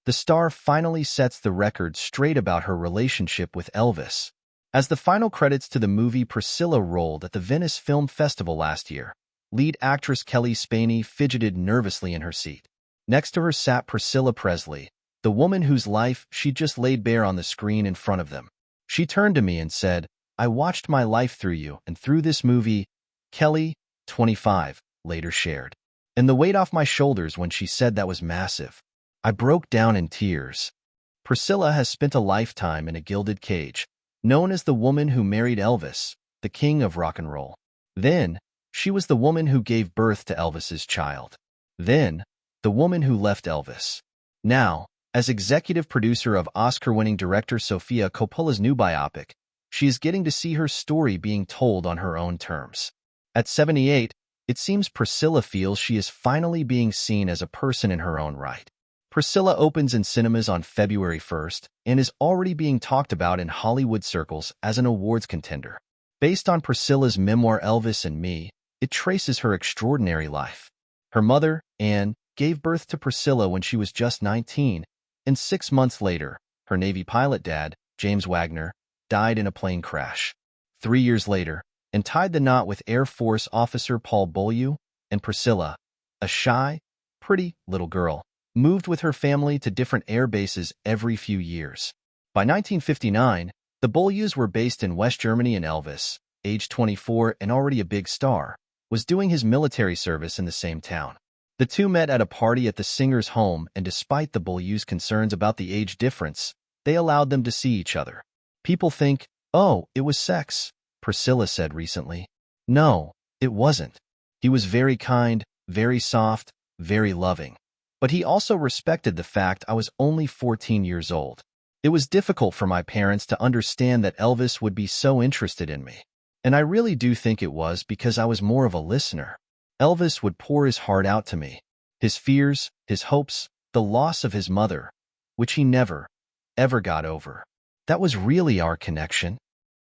the star finally sets the record straight about her relationship with Elvis. As the final credits to the movie Priscilla rolled at the Venice Film Festival last year, lead actress Cailee Spaeny fidgeted nervously in her seat. Next to her sat Priscilla Presley, the woman whose life she'd just laid bare on the screen in front of them. She turned to me and said, "I watched my life through you and through this movie," Cailee, 25, later shared. And the weight off my shoulders when she said that was massive. I broke down in tears. Priscilla has spent a lifetime in a gilded cage, known as the woman who married Elvis, the king of rock and roll. Then, she was the woman who gave birth to Elvis's child. Then, the woman who left Elvis. Now, as executive producer of Oscar-winning director Sofia Coppola's new biopic, she is getting to see her story being told on her own terms. At 78, it seems Priscilla feels she is finally being seen as a person in her own right. Priscilla opens in cinemas on February 1st and is already being talked about in Hollywood circles as an awards contender. Based on Priscilla's memoir Elvis and Me, it traces her extraordinary life. Her mother, Anne, gave birth to Priscilla when she was just 19, and 6 months later, her Navy pilot dad, James Wagner, died in a plane crash. 3 years later, and tied the knot with Air Force officer Paul Beaulieu, and Priscilla, a shy, pretty little girl, moved with her family to different air bases every few years. By 1959, the Beaulieus were based in West Germany, and Elvis, age 24 and already a big star, was doing his military service in the same town. The two met at a party at the singer's home, and despite the Beaulieu's concerns about the age difference, they allowed them to see each other. "People think, oh, it was sex," Priscilla said recently. "No, it wasn't. He was very kind, very soft, very loving. But he also respected the fact I was only 14 years old. It was difficult for my parents to understand that Elvis would be so interested in me. And I really do think it was because I was more of a listener. Elvis would pour his heart out to me, his fears, his hopes, the loss of his mother, which he never, ever got over. That was really our connection."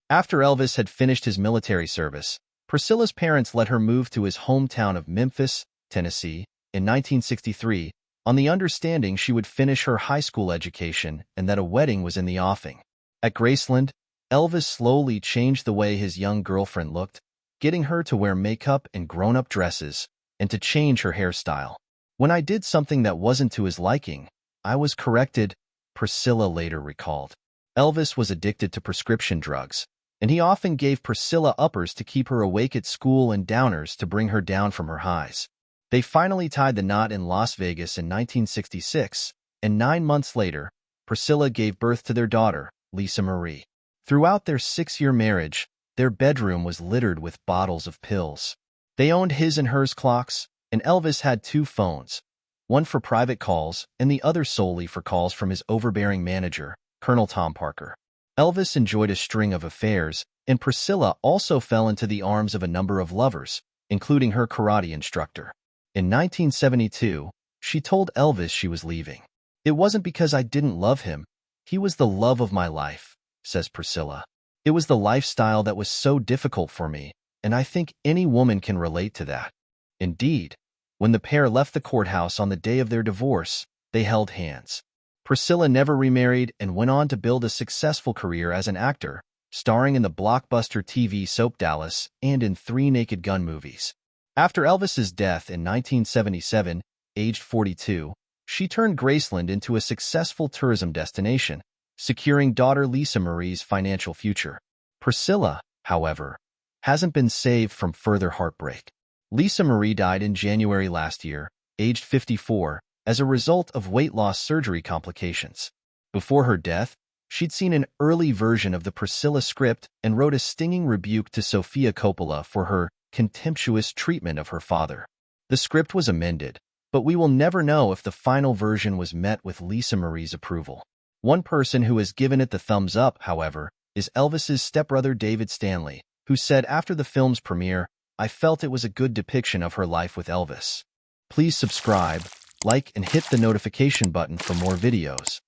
After Elvis had finished his military service, Priscilla's parents let her move to his hometown of Memphis, Tennessee, in 1963, on the understanding she would finish her high school education and that a wedding was in the offing. At Graceland, Elvis slowly changed the way his young girlfriend looked, getting her to wear makeup and grown-up dresses, and to change her hairstyle. "When I did something that wasn't to his liking, I was corrected," Priscilla later recalled. Elvis was addicted to prescription drugs, and he often gave Priscilla uppers to keep her awake at school and downers to bring her down from her highs. They finally tied the knot in Las Vegas in 1966, and 9 months later, Priscilla gave birth to their daughter, Lisa Marie. Throughout their 6-year marriage, their bedroom was littered with bottles of pills. They owned his and hers clocks, and Elvis had 2 phones, one for private calls and the other solely for calls from his overbearing manager, Colonel Tom Parker. Elvis enjoyed a string of affairs, and Priscilla also fell into the arms of a number of lovers, including her karate instructor. In 1972, she told Elvis she was leaving. "It wasn't because I didn't love him. He was the love of my life," says Priscilla. "It was the lifestyle that was so difficult for me, and I think any woman can relate to that." Indeed, when the pair left the courthouse on the day of their divorce, they held hands. Priscilla never remarried and went on to build a successful career as an actor, starring in the blockbuster TV soap Dallas and in 3 Naked Gun movies. After Elvis's death in 1977, aged 42, she turned Graceland into a successful tourism destination, securing daughter Lisa Marie's financial future. Priscilla, however, hasn't been saved from further heartbreak. Lisa Marie died in January last year, aged 54, as a result of weight loss surgery complications. Before her death, she'd seen an early version of the Priscilla script and wrote a stinging rebuke to Sofia Coppola for her contemptuous treatment of her father. The script was amended, but we will never know if the final version was met with Lisa Marie's approval. One person who has given it the thumbs up, however, is Elvis's stepbrother David Stanley, who said after the film's premiere, "I felt it was a good depiction of her life with Elvis." Please subscribe, like, and hit the notification button for more videos.